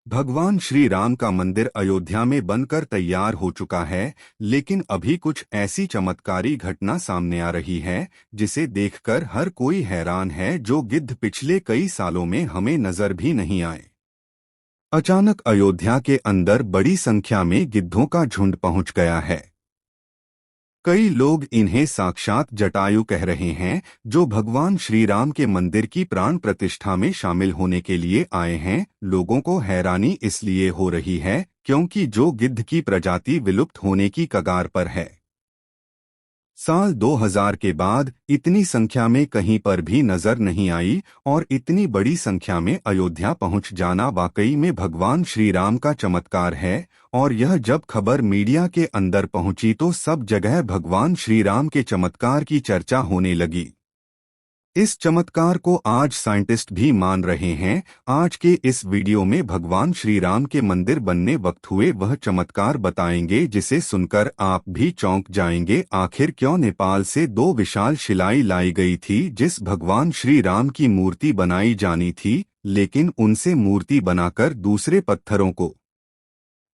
भगवान श्री राम का मंदिर अयोध्या में बनकर तैयार हो चुका है, लेकिन अभी कुछ ऐसी चमत्कारी घटना सामने आ रही है जिसे देखकर हर कोई हैरान है, जो गिद्ध पिछले कई सालों में हमें नजर भी नहीं आए। अचानक अयोध्या के अंदर बड़ी संख्या में गिद्धों का झुंड पहुंच गया है। कई लोग इन्हें साक्षात जटायु कह रहे हैं, जो भगवान श्री राम के मंदिर की प्राण प्रतिष्ठा में शामिल होने के लिए आए हैं। लोगों को हैरानी इसलिए हो रही है क्योंकि जो गिद्ध की प्रजाति विलुप्त होने की कगार पर है। साल 2000 के बाद इतनी संख्या में कहीं पर भी नजर नहीं आई, और इतनी बड़ी संख्या में अयोध्या पहुंच जाना वाकई में भगवान श्री राम का चमत्कार है। और यह जब खबर मीडिया के अंदर पहुंची तो सब जगह भगवान श्री राम के चमत्कार की चर्चा होने लगी। इस चमत्कार को आज साइंटिस्ट भी मान रहे हैं। आज के इस वीडियो में भगवान श्री राम के मंदिर बनने वक्त हुए वह चमत्कार बताएंगे जिसे सुनकर आप भी चौंक जाएंगे। आखिर क्यों नेपाल से दो विशाल शिलाएं लाई गई थी जिस भगवान श्री राम की मूर्ति बनाई जानी थी, लेकिन उनसे मूर्ति बनाकर दूसरे पत्थरों को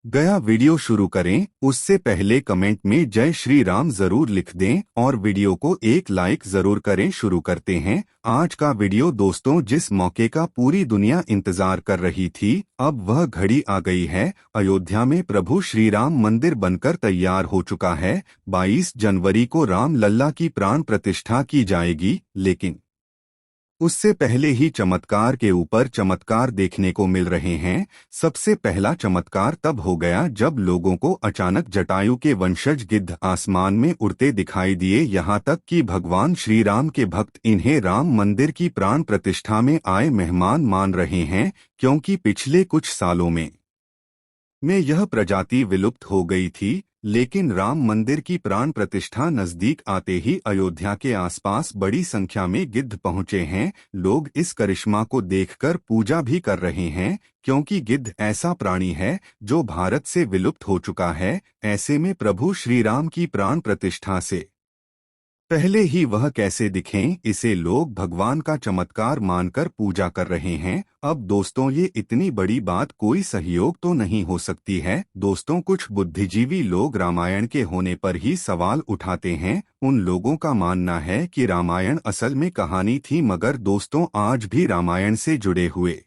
गया। वीडियो शुरू करें उससे पहले कमेंट में जय श्री राम जरूर लिख दें और वीडियो को एक लाइक जरूर करें। शुरू करते हैं आज का वीडियो दोस्तों, जिस मौके का पूरी दुनिया इंतजार कर रही थी, अब वह घड़ी आ गई है। अयोध्या में प्रभु श्री राम मंदिर बनकर तैयार हो चुका है। 22 जनवरी को राम लल्ला की प्राण प्रतिष्ठा की जाएगी, लेकिन उससे पहले ही चमत्कार के ऊपर चमत्कार देखने को मिल रहे हैं। सबसे पहला चमत्कार तब हो गया जब लोगों को अचानक जटायु के वंशज गिद्ध आसमान में उड़ते दिखाई दिए। यहाँ तक कि भगवान श्री राम के भक्त इन्हें राम मंदिर की प्राण प्रतिष्ठा में आए मेहमान मान रहे हैं, क्योंकि पिछले कुछ सालों में यह प्रजाति विलुप्त हो गई थी। लेकिन राम मंदिर की प्राण प्रतिष्ठा नजदीक आते ही अयोध्या के आसपास बड़ी संख्या में गिद्ध पहुंचे हैं। लोग इस करिश्मा को देखकर पूजा भी कर रहे हैं, क्योंकि गिद्ध ऐसा प्राणी है जो भारत से विलुप्त हो चुका है। ऐसे में प्रभु श्री राम की प्राण प्रतिष्ठा से पहले ही वह कैसे दिखें, इसे लोग भगवान का चमत्कार मानकर पूजा कर रहे हैं। अब दोस्तों, ये इतनी बड़ी बात कोई सहयोग तो नहीं हो सकती है। दोस्तों, कुछ बुद्धिजीवी लोग रामायण के होने पर ही सवाल उठाते हैं। उन लोगों का मानना है कि रामायण असल में कहानी थी, मगर दोस्तों आज भी रामायण से जुड़े हुए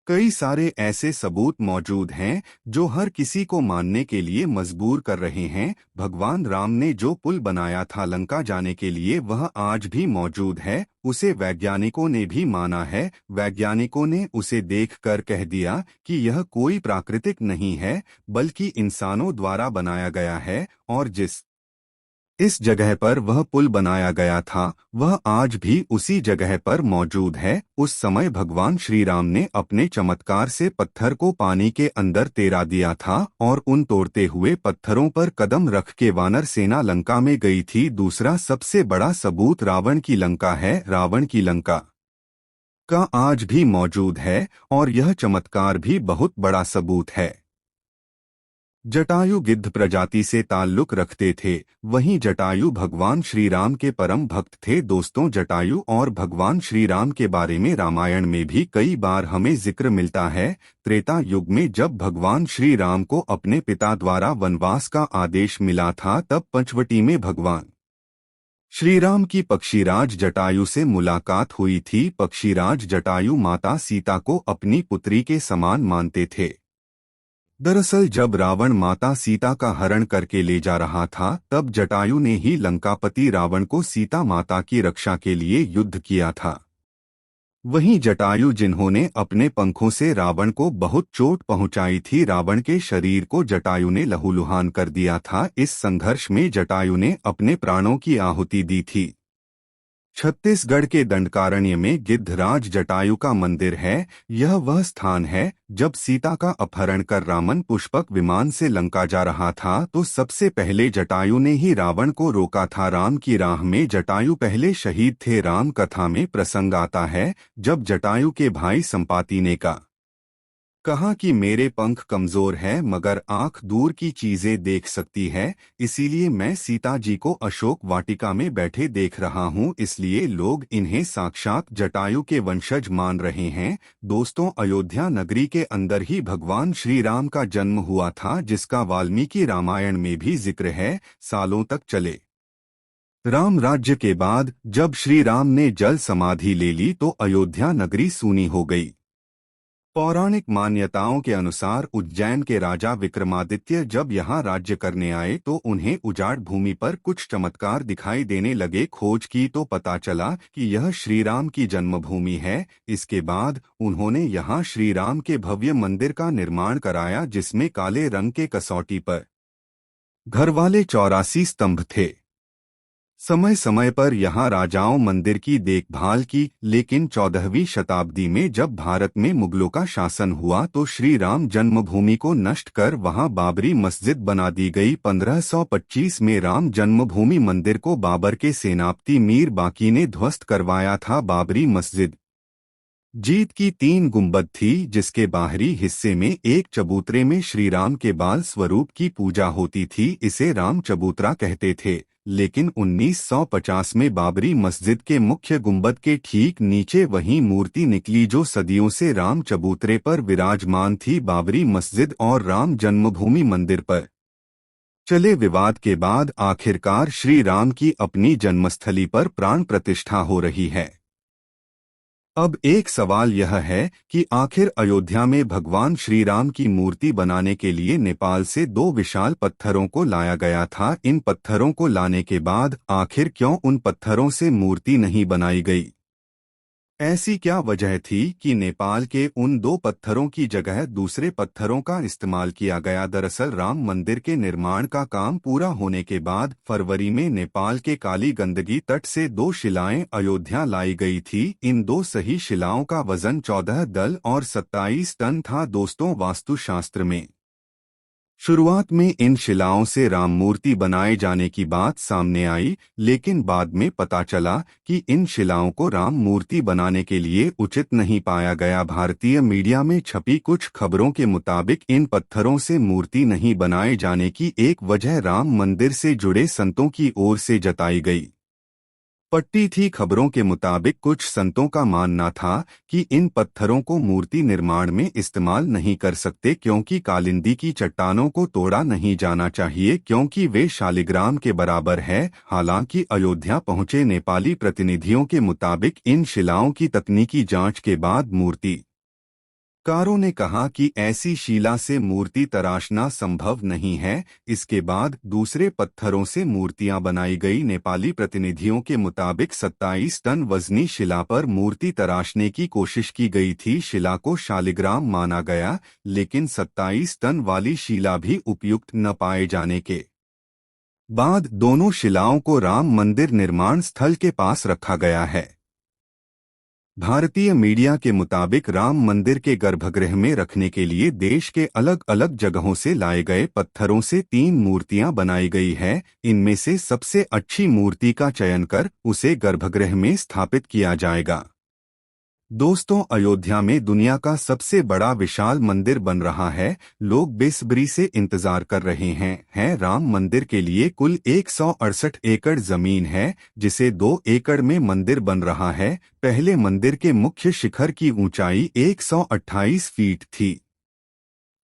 कई सारे ऐसे सबूत मौजूद हैं जो हर किसी को मानने के लिए मजबूर कर रहे हैं। भगवान राम ने जो पुल बनाया था लंका जाने के लिए, वह आज भी मौजूद है। उसे वैज्ञानिकों ने भी माना है। वैज्ञानिकों ने उसे देखकर कह दिया कि यह कोई प्राकृतिक नहीं है, बल्कि इंसानों द्वारा बनाया गया है। और इस जगह पर वह पुल बनाया गया था, वह आज भी उसी जगह पर मौजूद है। उस समय भगवान श्री राम ने अपने चमत्कार से पत्थर को पानी के अंदर तैरा दिया था, और उन तोड़ते हुए पत्थरों पर कदम रख के वानर सेना लंका में गई थी। दूसरा सबसे बड़ा सबूत रावण की लंका है। रावण की लंका का आज भी मौजूद है, और यह चमत्कार भी बहुत बड़ा सबूत है। जटायु गिद्ध प्रजाति से ताल्लुक रखते थे। वहीं जटायु भगवान श्री राम के परम भक्त थे। दोस्तों, जटायु और भगवान श्री राम के बारे में रामायण में भी कई बार हमें जिक्र मिलता है। त्रेता युग में जब भगवान श्री राम को अपने पिता द्वारा वनवास का आदेश मिला था, तब पंचवटी में भगवान श्री राम की पक्षीराज जटायु से मुलाकात हुई थी। पक्षीराज जटायु माता सीता को अपनी पुत्री के समान मानते थे। दरअसल जब रावण माता सीता का हरण करके ले जा रहा था, तब जटायु ने ही लंकापति रावण को सीता माता की रक्षा के लिए युद्ध किया था। वहीं जटायु जिन्होंने अपने पंखों से रावण को बहुत चोट पहुंचाई थी, रावण के शरीर को जटायु ने लहूलुहान कर दिया था। इस संघर्ष में जटायु ने अपने प्राणों की आहुति दी थी। छत्तीसगढ़ के दंडकारण्य में गिद्धराज जटायु का मंदिर है। यह वह स्थान है जब सीता का अपहरण कर रावण पुष्पक विमान से लंका जा रहा था, तो सबसे पहले जटायु ने ही रावण को रोका था। राम की राह में जटायु पहले शहीद थे। राम कथा में प्रसंग आता है जब जटायु के भाई संपाति ने का कहा कि मेरे पंख कमजोर हैं मगर आंख दूर की चीजें देख सकती है, इसीलिए मैं सीता जी को अशोक वाटिका में बैठे देख रहा हूं, इसलिए लोग इन्हें साक्षात जटायु के वंशज मान रहे हैं। दोस्तों, अयोध्या नगरी के अंदर ही भगवान श्री राम का जन्म हुआ था, जिसका वाल्मीकि रामायण में भी जिक्र है। सालों तक चले राम राज्य के बाद जब श्री राम ने जल समाधि ले ली तो अयोध्या नगरी सूनी हो गई। पौराणिक मान्यताओं के अनुसार उज्जैन के राजा विक्रमादित्य जब यहाँ राज्य करने आए तो उन्हें उजाड़ भूमि पर कुछ चमत्कार दिखाई देने लगे। खोज की तो पता चला कि यह श्री राम की जन्मभूमि है। इसके बाद उन्होंने यहाँ श्री राम के भव्य मंदिर का निर्माण कराया, जिसमें काले रंग के कसौटी पर घरवाले 84 स्तंभ थे। समय समय पर यहाँ राजाओं मंदिर की देखभाल की, लेकिन 14वीं शताब्दी में जब भारत में मुगलों का शासन हुआ तो श्री राम जन्मभूमि को नष्ट कर वहाँ बाबरी मस्जिद बना दी गई। 1525 में राम जन्मभूमि मंदिर को बाबर के सेनापति मीर बाकी ने ध्वस्त करवाया था। बाबरी मस्जिद जीत की 3 गुंबद थी, जिसके बाहरी हिस्से में एक चबूतरे में श्री राम के बाल स्वरूप की पूजा होती थी। इसे राम चबूतरा कहते थे। लेकिन 1950 में बाबरी मस्जिद के मुख्य गुंबद के ठीक नीचे वही मूर्ति निकली जो सदियों से राम चबूतरे पर विराजमान थी। बाबरी मस्जिद और राम जन्मभूमि मंदिर पर चले विवाद के बाद आखिरकार श्री राम की अपनी जन्मस्थली पर प्राण प्रतिष्ठा हो रही है। अब एक सवाल यह है कि आखिर अयोध्या में भगवान श्री राम की मूर्ति बनाने के लिए नेपाल से 2 विशाल पत्थरों को लाया गया था। इन पत्थरों को लाने के बाद आखिर क्यों उन पत्थरों से मूर्ति नहीं बनाई गई? ऐसी क्या वजह थी कि नेपाल के उन 2 पत्थरों की जगह दूसरे पत्थरों का इस्तेमाल किया गया? दरअसल राम मंदिर के निर्माण का काम पूरा होने के बाद फरवरी में नेपाल के काली गंदगी तट से 2 शिलाएं अयोध्या लाई गई थी। इन 2 सही शिलाओं का वजन 14 दल और 27 टन था। दोस्तों, वास्तुशास्त्र में शुरुआत में इन शिलाओं से राम मूर्ति बनाए जाने की बात सामने आई, लेकिन बाद में पता चला कि इन शिलाओं को राम मूर्ति बनाने के लिए उचित नहीं पाया गया। भारतीय मीडिया में छपी कुछ खबरों के मुताबिक इन पत्थरों से मूर्ति नहीं बनाए जाने की एक वजह राम मंदिर से जुड़े संतों की ओर से जताई गई पट्टी थी। खबरों के मुताबिक कुछ संतों का मानना था कि इन पत्थरों को मूर्ति निर्माण में इस्तेमाल नहीं कर सकते, क्योंकि कालिंदी की चट्टानों को तोड़ा नहीं जाना चाहिए, क्योंकि वे शालिग्राम के बराबर है। हालांकि अयोध्या पहुंचे नेपाली प्रतिनिधियों के मुताबिक इन शिलाओं की तकनीकी जांच के बाद मूर्ति कारों ने कहा कि ऐसी शिला से मूर्ति तराशना संभव नहीं है। इसके बाद दूसरे पत्थरों से मूर्तियां बनाई गई। नेपाली प्रतिनिधियों के मुताबिक 27 टन वजनी शिला पर मूर्ति तराशने की कोशिश की गई थी। शिला को शालिग्राम माना गया, लेकिन 27 टन वाली शिला भी उपयुक्त न पाए जाने के बाद दोनों शिलाओं को राम मंदिर निर्माण स्थल के पास रखा गया है। भारतीय मीडिया के मुताबिक राम मंदिर के गर्भगृह में रखने के लिए देश के अलग अलग जगहों से लाए गए पत्थरों से 3 मूर्तियां बनाई गई है। इनमें से सबसे अच्छी मूर्ति का चयन कर उसे गर्भगृह में स्थापित किया जाएगा। दोस्तों, अयोध्या में दुनिया का सबसे बड़ा विशाल मंदिर बन रहा है। लोग बेसब्री से इंतजार कर रहे हैं। राम मंदिर के लिए कुल 168 एकड़ जमीन है, जिसे 2 एकड़ में मंदिर बन रहा है। पहले मंदिर के मुख्य शिखर की ऊंचाई 128 फीट थी।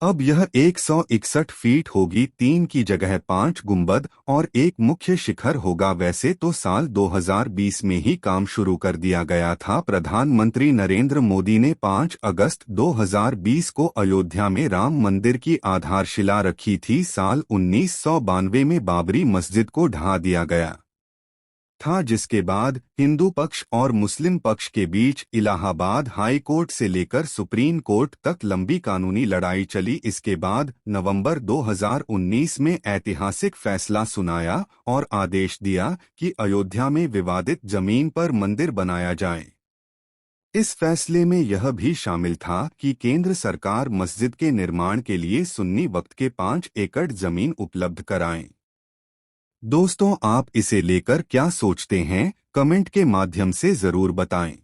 अब यह 161 फीट होगी। 3 की जगह 5 गुंबद और एक मुख्य शिखर होगा। वैसे तो साल 2020 में ही काम शुरू कर दिया गया था। प्रधानमंत्री नरेंद्र मोदी ने 5 अगस्त 2020 को अयोध्या में राम मंदिर की आधारशिला रखी थी। साल 1992 में बाबरी मस्जिद को ढा दिया गया था, जिसके बाद हिंदू पक्ष और मुस्लिम पक्ष के बीच इलाहाबाद हाई कोर्ट से लेकर सुप्रीम कोर्ट तक लंबी कानूनी लड़ाई चली। इसके बाद नवंबर 2019 में ऐतिहासिक फैसला सुनाया और आदेश दिया कि अयोध्या में विवादित जमीन पर मंदिर बनाया जाए। इस फैसले में यह भी शामिल था कि केंद्र सरकार मस्जिद के निर्माण के लिए सुन्नी वक्त के 5 एकड़ जमीन उपलब्ध कराए। दोस्तों, आप इसे लेकर क्या सोचते हैं? कमेंट के माध्यम से जरूर बताएं।